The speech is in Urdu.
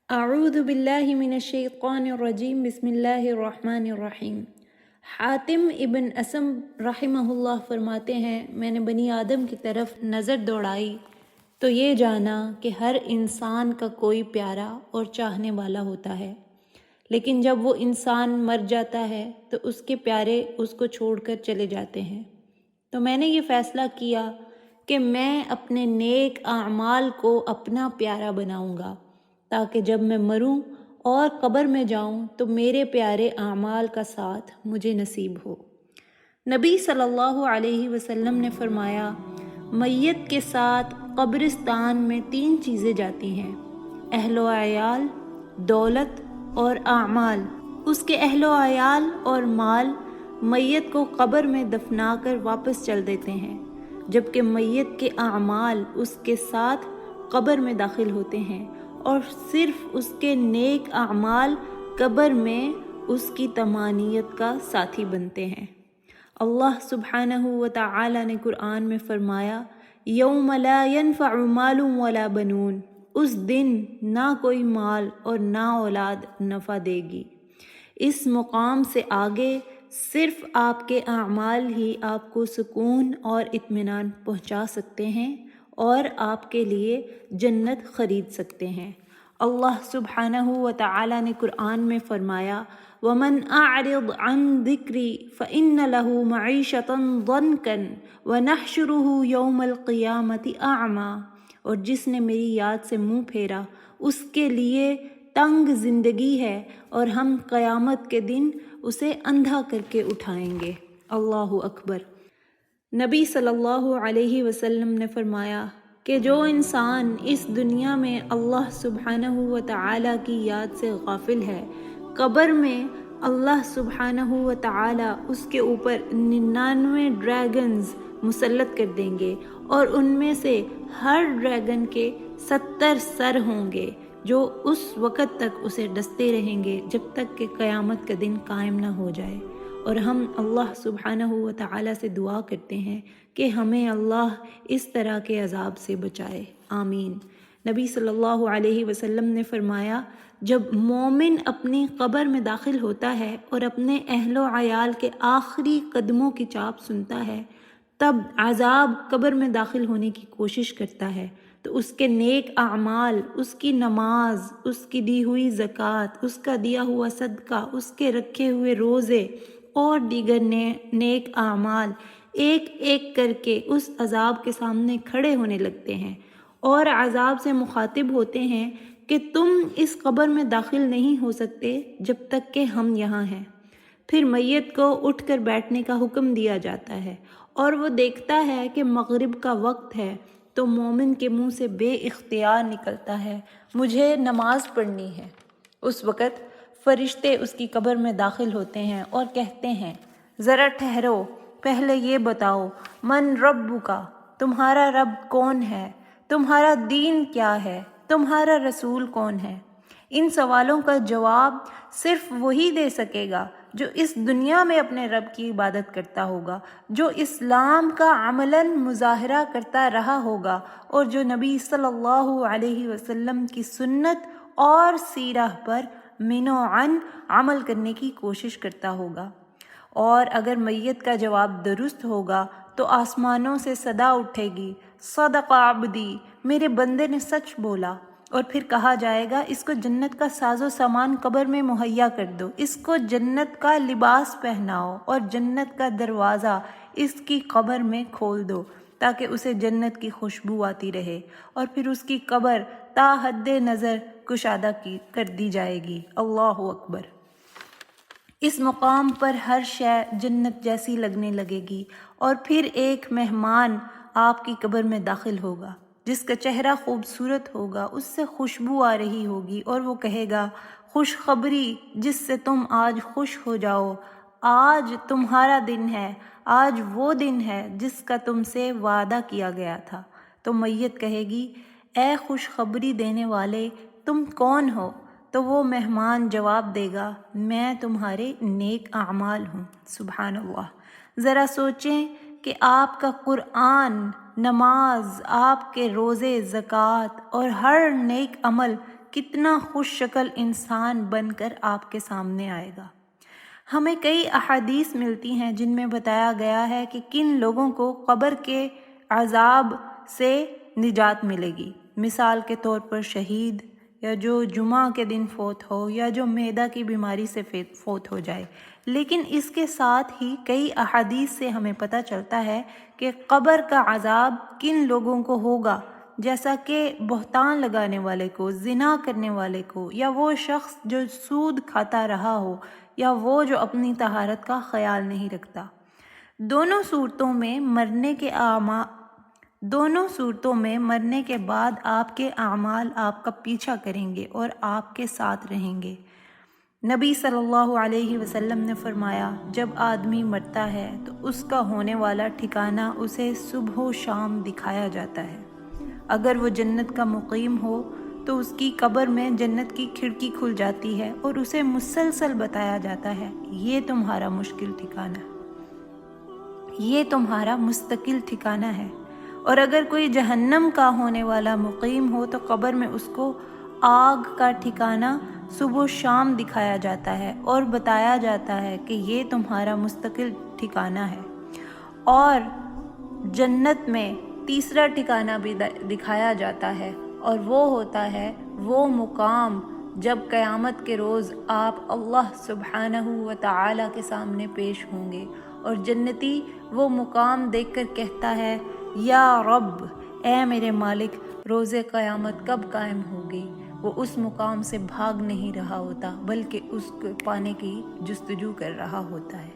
اعوذ باللہ من الشیطان الرجیم بسم اللہ الرحمن الرحیم۔ حاتم ابن اسم رحمہ اللہ فرماتے ہیں، میں نے بنی آدم کی طرف نظر دوڑائی تو یہ جانا کہ ہر انسان کا کوئی پیارا اور چاہنے والا ہوتا ہے، لیکن جب وہ انسان مر جاتا ہے تو اس کے پیارے اس کو چھوڑ کر چلے جاتے ہیں۔ تو میں نے یہ فیصلہ کیا کہ میں اپنے نیک اعمال کو اپنا پیارا بناؤں گا، تاکہ جب میں مروں اور قبر میں جاؤں تو میرے پیارے اعمال کا ساتھ مجھے نصیب ہو۔ نبی صلی اللہ علیہ وسلم نے فرمایا، میت کے ساتھ قبرستان میں 3 چیزیں جاتی ہیں: اہل و عیال، دولت اور اعمال۔ اس کے اہل و عیال اور مال میت کو قبر میں دفنا کر واپس چل دیتے ہیں، جبکہ میت کے اعمال اس کے ساتھ قبر میں داخل ہوتے ہیں، اور صرف اس کے نیک اعمال قبر میں اس کی طمانینت کا ساتھی بنتے ہیں۔ اللہ سبحانہ و تعالی نے قرآن میں فرمایا، یوم لا ينفع مال ولا بنون، اس دن نہ کوئی مال اور نہ اولاد نفع دے گی۔ اس مقام سے آگے صرف آپ کے اعمال ہی آپ کو سکون اور اطمینان پہنچا سکتے ہیں اور آپ کے لیے جنت خرید سکتے ہیں۔ اللہ سبحانہ و تعالی نے قرآن میں فرمایا، وَمَنْ أَعْرِضْ عَنْ ذِكْرِي فَإِنَّ لَهُ مَعِيشَةً ضَنْكًا وَنَحْشُرُهُ يَوْمَ الْقِيَامَةِ أَعْمَى، اور جس نے میری یاد سے منہ پھیرا اس کے لیے تنگ زندگی ہے، اور ہم قیامت کے دن اسے اندھا کر کے اٹھائیں گے۔ اللہ اکبر۔ نبی صلی اللہ علیہ وسلم نے فرمایا کہ جو انسان اس دنیا میں اللہ سبحانہ و تعالی کی یاد سے غافل ہے، قبر میں اللہ سبحانہ و تعالی اس کے اوپر 99 ڈریگنز مسلط کر دیں گے، اور ان میں سے ہر ڈریگن کے 70 سر ہوں گے، جو اس وقت تک اسے ڈستے رہیں گے جب تک کہ قیامت کا دن قائم نہ ہو جائے۔ اور ہم اللہ سبحانہ و تعالی سے دعا کرتے ہیں کہ ہمیں اللہ اس طرح کے عذاب سے بچائے، آمین۔ نبی صلی اللہ علیہ وسلم نے فرمایا، جب مومن اپنی قبر میں داخل ہوتا ہے اور اپنے اہل و عیال کے آخری قدموں کی چاپ سنتا ہے، تب عذاب قبر میں داخل ہونے کی کوشش کرتا ہے تو اس کے نیک اعمال، اس کی نماز، اس کی دی ہوئی زکوٰۃ، اس کا دیا ہوا صدقہ، اس کے رکھے ہوئے روزے اور دیگر نیک اعمال ایک ایک کر کے اس عذاب کے سامنے کھڑے ہونے لگتے ہیں اور عذاب سے مخاطب ہوتے ہیں کہ تم اس قبر میں داخل نہیں ہو سکتے جب تک کہ ہم یہاں ہیں۔ پھر میت کو اٹھ کر بیٹھنے کا حکم دیا جاتا ہے، اور وہ دیکھتا ہے کہ مغرب کا وقت ہے، تو مومن کے منہ سے بے اختیار نکلتا ہے، مجھے نماز پڑھنی ہے۔ اس وقت فرشتے اس کی قبر میں داخل ہوتے ہیں اور کہتے ہیں، ذرا ٹھہرو، پہلے یہ بتاؤ، من ربک، تمہارا رب کون ہے، تمہارا دین کیا ہے، تمہارا رسول کون ہے؟ ان سوالوں کا جواب صرف وہی دے سکے گا جو اس دنیا میں اپنے رب کی عبادت کرتا ہوگا، جو اسلام کا عملاً مظاہرہ کرتا رہا ہوگا، اور جو نبی صلی اللہ علیہ وسلم کی سنت اور سیرہ پر من و عن عمل کرنے کی کوشش کرتا ہوگا۔ اور اگر میت کا جواب درست ہوگا تو آسمانوں سے صدا اٹھے گی، صدق عبدی، میرے بندے نے سچ بولا، اور پھر کہا جائے گا، اس کو جنت کا ساز و سامان قبر میں مہیا کر دو، اس کو جنت کا لباس پہناؤ اور جنت کا دروازہ اس کی قبر میں کھول دو تاکہ اسے جنت کی خوشبو آتی رہے، اور پھر اس کی قبر تا حد نظر کشادہ کر دی جائے گی۔ اللہ اکبر۔ اس مقام پر ہر شے جنت جیسی لگنے لگے گی، اور پھر ایک مہمان آپ کی قبر میں داخل ہوگا جس کا چہرہ خوبصورت ہوگا، اس سے خوشبو آ رہی ہوگی، اور وہ کہے گا، خوشخبری جس سے تم آج خوش ہو جاؤ، آج تمہارا دن ہے، آج وہ دن ہے جس کا تم سے وعدہ کیا گیا تھا۔ تو میت کہے گی، اے خوشخبری دینے والے، تم کون ہو؟ تو وہ مہمان جواب دے گا، میں تمہارے نیک اعمال ہوں۔ سبحان اللہ۔ ذرا سوچیں کہ آپ کا قرآن، نماز، آپ کے روزے، زکوٰۃ اور ہر نیک عمل کتنا خوش شکل انسان بن کر آپ کے سامنے آئے گا۔ ہمیں کئی احادیث ملتی ہیں جن میں بتایا گیا ہے کہ کن لوگوں کو قبر کے عذاب سے نجات ملے گی۔ مثال کے طور پر شہید، یا جو جمعہ کے دن فوت ہو، یا جو معدہ کی بیماری سے فوت ہو جائے۔ لیکن اس کے ساتھ ہی کئی احادیث سے ہمیں پتہ چلتا ہے کہ قبر کا عذاب کن لوگوں کو ہوگا، جیسا کہ بہتان لگانے والے کو، زنا کرنے والے کو، یا وہ شخص جو سود کھاتا رہا ہو، یا وہ جو اپنی طہارت کا خیال نہیں رکھتا۔ دونوں صورتوں میں مرنے کے بعد آپ کے اعمال آپ کا پیچھا کریں گے اور آپ کے ساتھ رہیں گے۔ نبی صلی اللہ علیہ وسلم نے فرمایا، جب آدمی مرتا ہے تو اس کا ہونے والا ٹھکانہ اسے صبح و شام دکھایا جاتا ہے۔ اگر وہ جنت کا مقیم ہو تو اس کی قبر میں جنت کی کھڑکی کھل جاتی ہے اور اسے مسلسل بتایا جاتا ہے، یہ تمہارا مشکل ٹھکانہ ہے، یہ تمہارا مستقل ٹھکانہ ہے۔ اور اگر کوئی جہنم کا ہونے والا مقیم ہو تو قبر میں اس کو آگ کا ٹھکانہ صبح و شام دکھایا جاتا ہے اور بتایا جاتا ہے کہ یہ تمہارا مستقل ٹھکانہ ہے۔ اور جنت میں تیسرا ٹھکانہ بھی دکھایا جاتا ہے، اور وہ ہوتا ہے وہ مقام جب قیامت کے روز آپ اللہ سبحانہ و تعالی کے سامنے پیش ہوں گے، اور جنتی وہ مقام دیکھ کر کہتا ہے، یا رب، اے میرے مالک، روز قیامت کب قائم ہوگی؟ وہ اس مقام سے بھاگ نہیں رہا ہوتا بلکہ اس کو پانے کی جستجو کر رہا ہوتا ہے۔